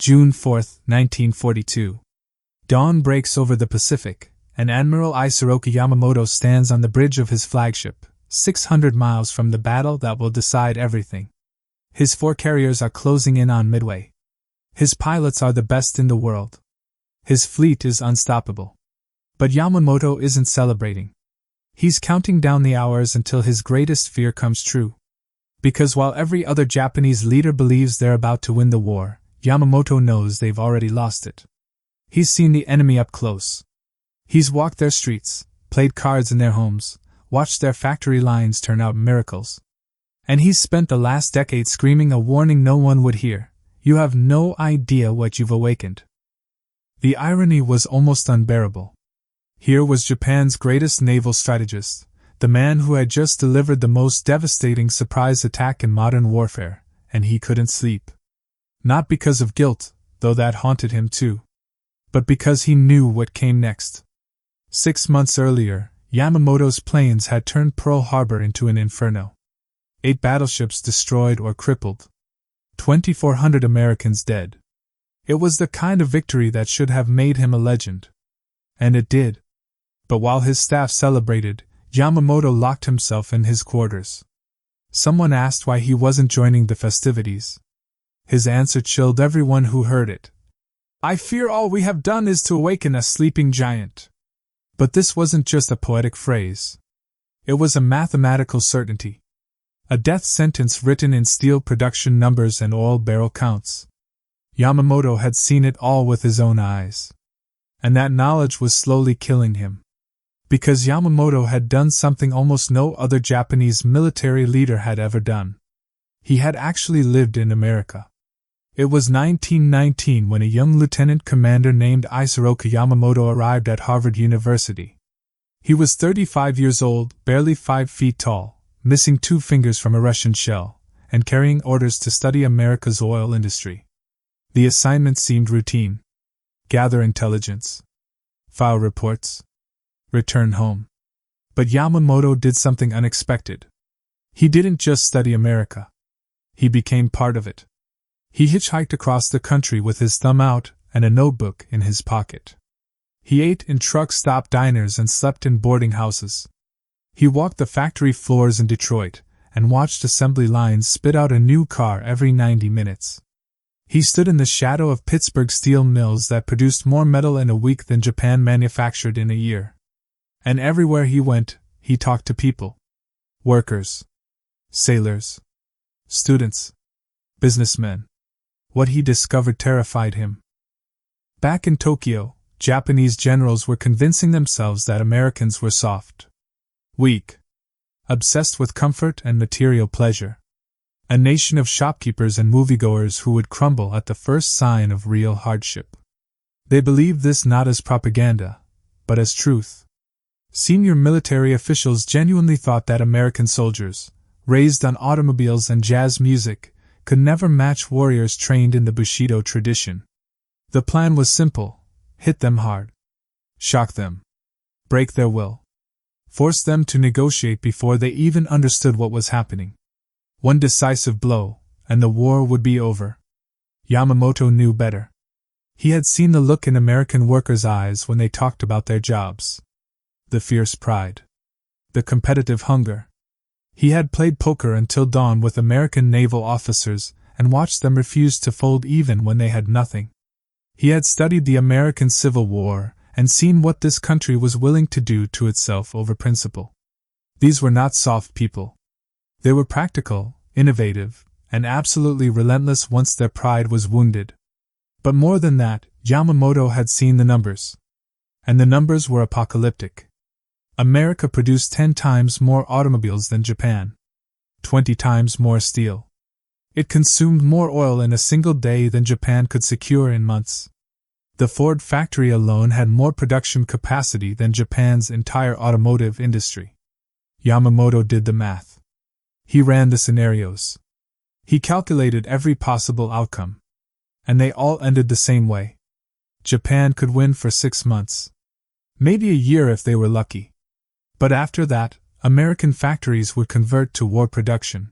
June 4, 1942. Dawn breaks over the Pacific, and Admiral Isoroku Yamamoto stands on the bridge of his flagship, 600 miles from the battle that will decide everything. His 4 carriers are closing in on Midway. His pilots are the best in the world. His fleet is unstoppable. But Yamamoto isn't celebrating. He's counting down the hours until his greatest fear comes true. Because while every other Japanese leader believes they're about to win the war, Yamamoto knows they've already lost it. He's seen the enemy up close. He's walked their streets, played cards in their homes, watched their factory lines turn out miracles. And he's spent the last decade screaming a warning no one would hear: you have no idea what you've awakened. The irony was almost unbearable. Here was Japan's greatest naval strategist, the man who had just delivered the most devastating surprise attack in modern warfare, and he couldn't sleep. Not because of guilt, though that haunted him too, but because he knew what came next. 6 months earlier, Yamamoto's planes had turned Pearl Harbor into an inferno. 8 battleships destroyed or crippled. 2,400 Americans dead. It was the kind of victory that should have made him a legend. And it did. But while his staff celebrated, Yamamoto locked himself in his quarters. Someone asked why he wasn't joining the festivities. His answer chilled everyone who heard it. "I fear all we have done is to awaken a sleeping giant." But this wasn't just a poetic phrase. It was a mathematical certainty. A death sentence written in steel production numbers and oil barrel counts. Yamamoto had seen it all with his own eyes. And that knowledge was slowly killing him. Because Yamamoto had done something almost no other Japanese military leader had ever done. He had actually lived in America. It was 1919 when a young lieutenant commander named Isoroku Yamamoto arrived at Harvard University. He was 35 years old, barely 5 feet tall, missing 2 fingers from a Russian shell, and carrying orders to study America's oil industry. The assignment seemed routine. Gather intelligence. File reports. Return home. But Yamamoto did something unexpected. He didn't just study America. He became part of it. He hitchhiked across the country with his thumb out and a notebook in his pocket. He ate in truck-stop diners and slept in boarding houses. He walked the factory floors in Detroit and watched assembly lines spit out a new car every 90 minutes. He stood in the shadow of Pittsburgh steel mills that produced more metal in a week than Japan manufactured in a year. And everywhere he went, he talked to people. Workers. Sailors. Students. Businessmen. What he discovered terrified him. Back in Tokyo, Japanese generals were convincing themselves that Americans were soft. Weak. Obsessed with comfort and material pleasure. A nation of shopkeepers and moviegoers who would crumble at the first sign of real hardship. They believed this not as propaganda, but as truth. Senior military officials genuinely thought that American soldiers, raised on automobiles and jazz music, could never match warriors trained in the Bushido tradition. The plan was simple: hit them hard. Shock them. Break their will. Force them to negotiate before they even understood what was happening. One decisive blow, and the war would be over. Yamamoto knew better. He had seen the look in American workers' eyes when they talked about their jobs. The fierce pride. The competitive hunger. He had played poker until dawn with American naval officers and watched them refuse to fold even when they had nothing. He had studied the American Civil War and seen what this country was willing to do to itself over principle. These were not soft people. They were practical, innovative, and absolutely relentless once their pride was wounded. But more than that, Yamamoto had seen the numbers. And the numbers were apocalyptic. America produced 10 times more automobiles than Japan. 20 times more steel. It consumed more oil in a single day than Japan could secure in months. The Ford factory alone had more production capacity than Japan's entire automotive industry. Yamamoto did the math. He ran the scenarios. He calculated every possible outcome. And they all ended the same way. Japan could win for 6 months. Maybe a year if they were lucky. But after that, American factories would convert to war production.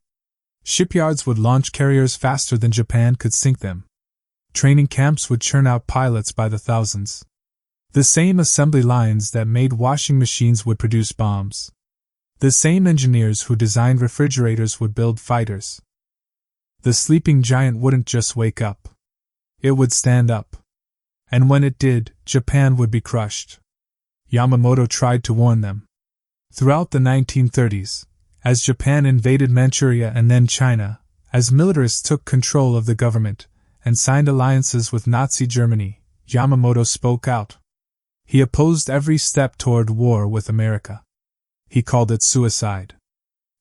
Shipyards would launch carriers faster than Japan could sink them. Training camps would churn out pilots by the thousands. The same assembly lines that made washing machines would produce bombs. The same engineers who designed refrigerators would build fighters. The sleeping giant wouldn't just wake up. It would stand up. And when it did, Japan would be crushed. Yamamoto tried to warn them. Throughout the 1930s, as Japan invaded Manchuria and then China, as militarists took control of the government and signed alliances with Nazi Germany, Yamamoto spoke out. He opposed every step toward war with America. He called it suicide.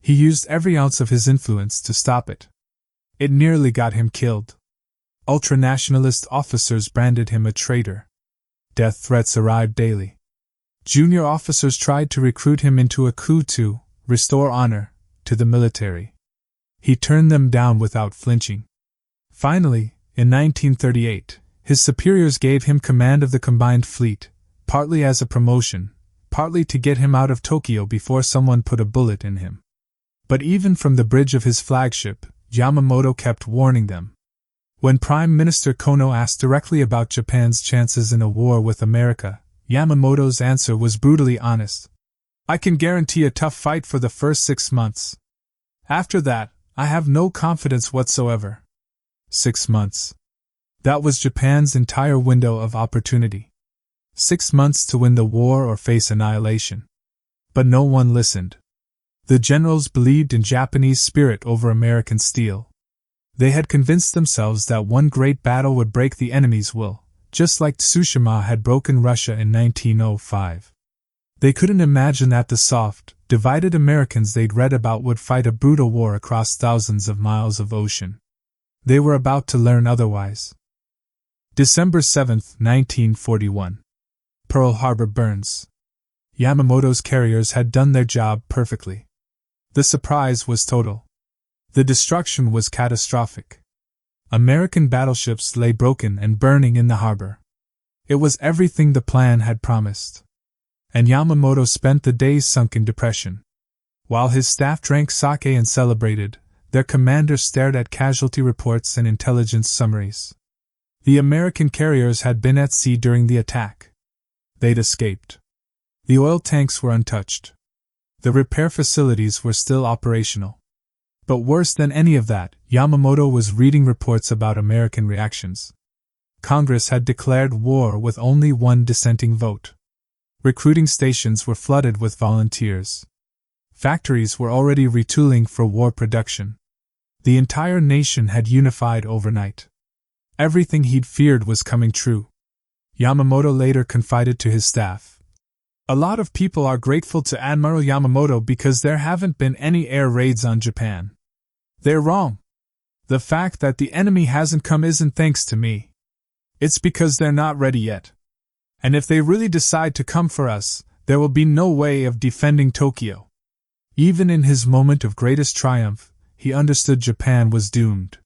He used every ounce of his influence to stop it. It nearly got him killed. Ultranationalist officers branded him a traitor. Death threats arrived daily. Junior officers tried to recruit him into a coup to restore honor to the military. He turned them down without flinching. Finally, in 1938, his superiors gave him command of the combined fleet, partly as a promotion, partly to get him out of Tokyo before someone put a bullet in him. But even from the bridge of his flagship, Yamamoto kept warning them. When Prime Minister Kono asked directly about Japan's chances in a war with America, Yamamoto's answer was brutally honest. I can guarantee a tough fight for the first 6 months. After that, I have no confidence whatsoever. 6 months. That was Japan's entire window of opportunity. 6 months to win the war or face annihilation. But no one listened. The generals believed in Japanese spirit over American steel. They had convinced themselves that one great battle would break the enemy's will, just like Tsushima had broken Russia in 1905. They couldn't imagine that the soft, divided Americans they'd read about would fight a brutal war across thousands of miles of ocean. They were about to learn otherwise. December 7, 1941. Pearl Harbor burns. Yamamoto's carriers had done their job perfectly. The surprise was total. The destruction was catastrophic. American battleships lay broken and burning in the harbor. It was everything the plan had promised. And Yamamoto spent the days sunk in depression. While his staff drank sake and celebrated, their commander stared at casualty reports and intelligence summaries. The American carriers had been at sea during the attack. They'd escaped. The oil tanks were untouched. The repair facilities were still operational. But worse than any of that, Yamamoto was reading reports about American reactions. Congress had declared war with only one dissenting vote. Recruiting stations were flooded with volunteers. Factories were already retooling for war production. The entire nation had unified overnight. Everything he'd feared was coming true. Yamamoto later confided to his staff. A lot of people are grateful to Admiral Yamamoto because there haven't been any air raids on Japan. They're wrong. The fact that the enemy hasn't come isn't thanks to me. It's because they're not ready yet. And if they really decide to come for us, there will be no way of defending Tokyo. Even in his moment of greatest triumph, he understood Japan was doomed.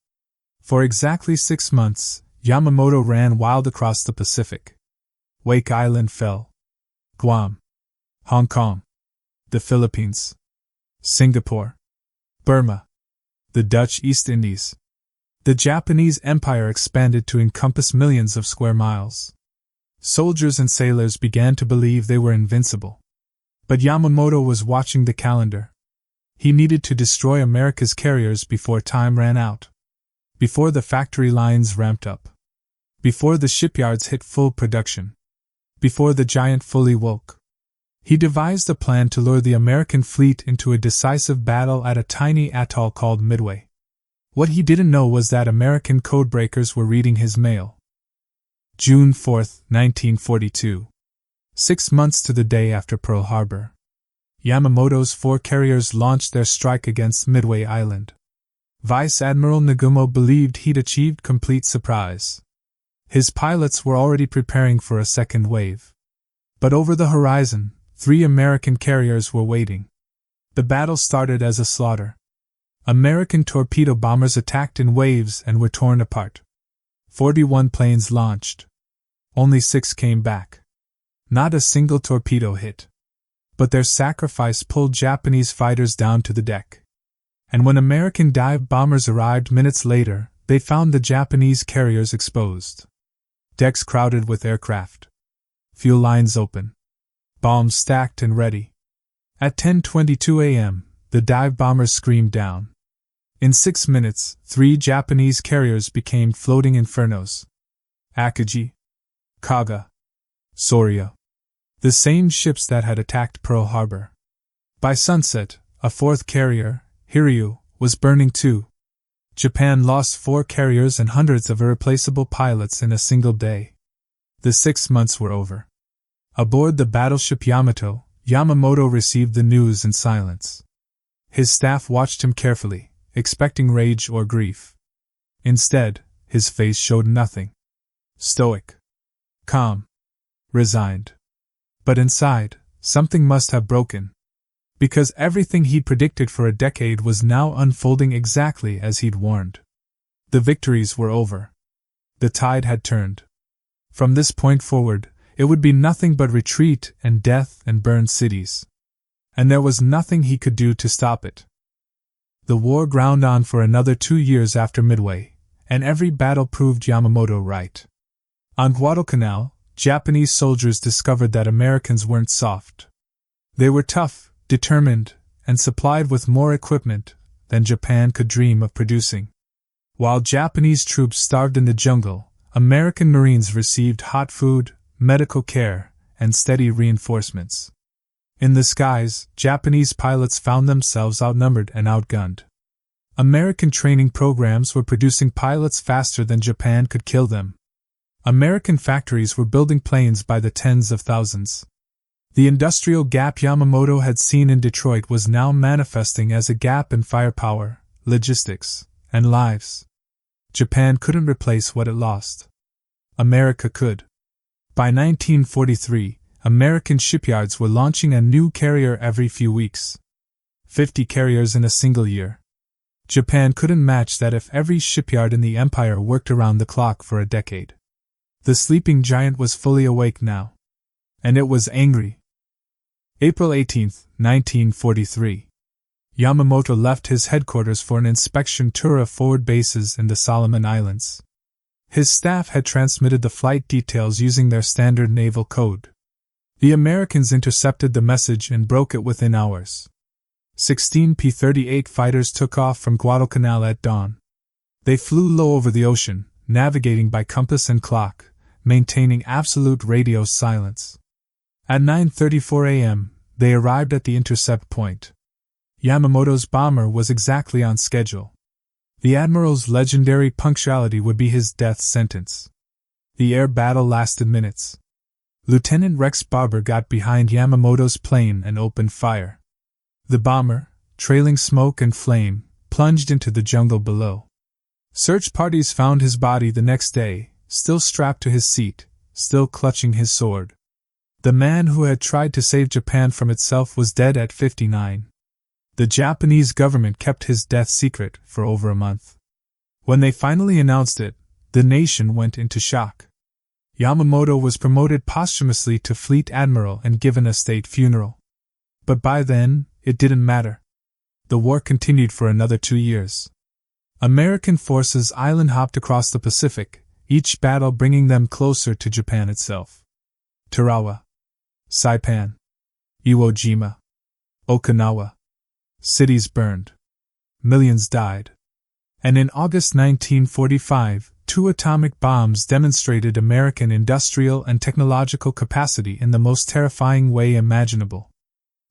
For exactly 6 months, Yamamoto ran wild across the Pacific. Wake Island fell. Guam, Hong Kong, the Philippines, Singapore, Burma, the Dutch East Indies. The Japanese Empire expanded to encompass millions of square miles. Soldiers and sailors began to believe they were invincible. But Yamamoto was watching the calendar. He needed to destroy America's carriers before time ran out. Before the factory lines ramped up. Before the shipyards hit full production. Before the giant fully woke. He devised a plan to lure the American fleet into a decisive battle at a tiny atoll called Midway. What he didn't know was that American codebreakers were reading his mail. June 4, 1942. 6 months to the day after Pearl Harbor. Yamamoto's 4 carriers launched their strike against Midway Island. Vice Admiral Nagumo believed he'd achieved complete surprise. His pilots were already preparing for a second wave. But over the horizon, 3 American carriers were waiting. The battle started as a slaughter. American torpedo bombers attacked in waves and were torn apart. 41 planes launched. Only 6 came back. Not a single torpedo hit. But their sacrifice pulled Japanese fighters down to the deck. And when American dive bombers arrived minutes later, they found the Japanese carriers exposed. Decks crowded with aircraft. Fuel lines open. Bombs stacked and ready. At 10:22 a.m., the dive bombers screamed down. In 6 minutes, 3 Japanese carriers became floating infernos. Akagi, Kaga, Soryo. The same ships that had attacked Pearl Harbor. By sunset, a 4th carrier, Hiryu, was burning too. Japan lost 4 carriers and hundreds of irreplaceable pilots in a single day. The 6 months were over. Aboard the battleship Yamato, Yamamoto received the news in silence. His staff watched him carefully, expecting rage or grief. Instead, his face showed nothing. Stoic. Calm. Resigned. But inside, something must have broken. Because everything he'd predicted for a decade was now unfolding exactly as he'd warned. The victories were over. The tide had turned. From this point forward, it would be nothing but retreat and death and burned cities. And there was nothing he could do to stop it. The war ground on for another 2 years after Midway, and every battle proved Yamamoto right. On Guadalcanal, Japanese soldiers discovered that Americans weren't soft. They were tough, determined, and supplied with more equipment than Japan could dream of producing. While Japanese troops starved in the jungle, American Marines received hot food, medical care, and steady reinforcements. In the skies, Japanese pilots found themselves outnumbered and outgunned. American training programs were producing pilots faster than Japan could kill them. American factories were building planes by the tens of thousands. The industrial gap Yamamoto had seen in Detroit was now manifesting as a gap in firepower, logistics, and lives. Japan couldn't replace what it lost. America could. By 1943, American shipyards were launching a new carrier every few weeks. 50 carriers in a single year. Japan couldn't match that if every shipyard in the empire worked around the clock for a decade. The sleeping giant was fully awake now. And it was angry. April 18, 1943. Yamamoto left his headquarters for an inspection tour of forward bases in the Solomon Islands. His staff had transmitted the flight details using their standard naval code. The Americans intercepted the message and broke it within hours. 16 P-38 fighters took off from Guadalcanal at dawn. They flew low over the ocean, navigating by compass and clock, maintaining absolute radio silence. At 9:34 a.m., they arrived at the intercept point. Yamamoto's bomber was exactly on schedule. The Admiral's legendary punctuality would be his death sentence. The air battle lasted minutes. Lieutenant Rex Barber got behind Yamamoto's plane and opened fire. The bomber, trailing smoke and flame, plunged into the jungle below. Search parties found his body the next day, still strapped to his seat, still clutching his sword. The man who had tried to save Japan from itself was dead at 59. The Japanese government kept his death secret for over a month. When they finally announced it, the nation went into shock. Yamamoto was promoted posthumously to Fleet Admiral and given a state funeral. But by then, it didn't matter. The war continued for another 2 years. American forces island-hopped across the Pacific, each battle bringing them closer to Japan itself. Tarawa, Saipan, Iwo Jima, Okinawa. Cities burned. Millions died. And in August 1945, 2 atomic bombs demonstrated American industrial and technological capacity in the most terrifying way imaginable.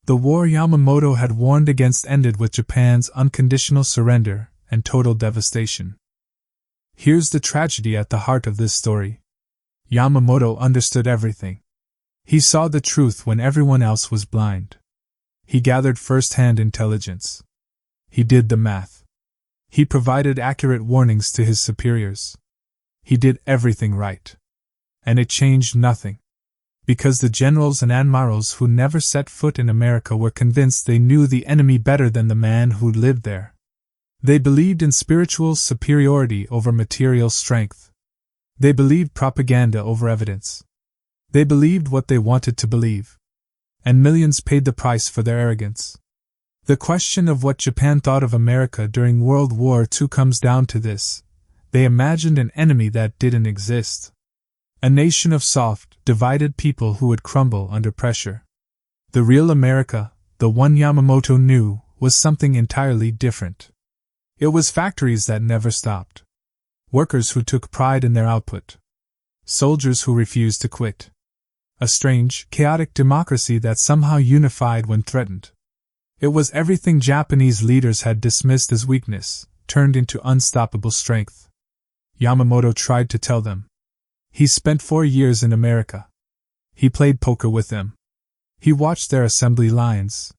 The war Yamamoto had warned against ended with Japan's unconditional surrender and total devastation. Here's the tragedy at the heart of this story. Yamamoto understood everything. He saw the truth when everyone else was blind. He gathered first-hand intelligence. He did the math. He provided accurate warnings to his superiors. He did everything right. And it changed nothing. Because the generals and admirals who never set foot in America were convinced they knew the enemy better than the man who lived there. They believed in spiritual superiority over material strength. They believed propaganda over evidence. They believed what they wanted to believe. And millions paid the price for their arrogance. The question of what Japan thought of America during World War II comes down to this. They imagined an enemy that didn't exist. A nation of soft, divided people who would crumble under pressure. The real America, the one Yamamoto knew, was something entirely different. It was factories that never stopped. Workers who took pride in their output. Soldiers who refused to quit. A strange, chaotic democracy that somehow unified when threatened. It was everything Japanese leaders had dismissed as weakness, turned into unstoppable strength. Yamamoto tried to tell them. He spent 4 years in America. He played poker with them. He watched their assembly lines.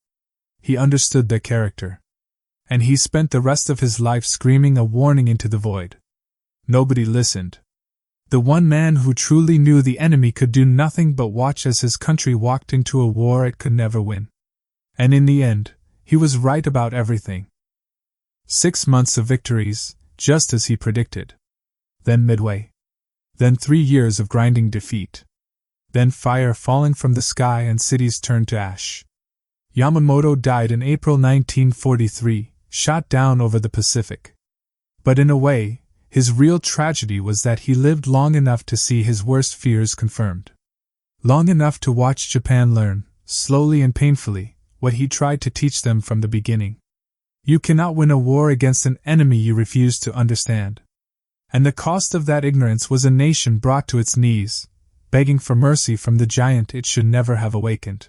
He understood their character. And he spent the rest of his life screaming a warning into the void. Nobody listened. The one man who truly knew the enemy could do nothing but watch as his country walked into a war it could never win. And in the end, he was right about everything. 6 months of victories, just as he predicted. Then Midway. Then 3 years of grinding defeat. Then fire falling from the sky and cities turned to ash. Yamamoto died in April 1943, shot down over the Pacific. But in a way, his real tragedy was that he lived long enough to see his worst fears confirmed. Long enough to watch Japan learn, slowly and painfully, what he tried to teach them from the beginning. You cannot win a war against an enemy you refuse to understand. And the cost of that ignorance was a nation brought to its knees, begging for mercy from the giant it should never have awakened.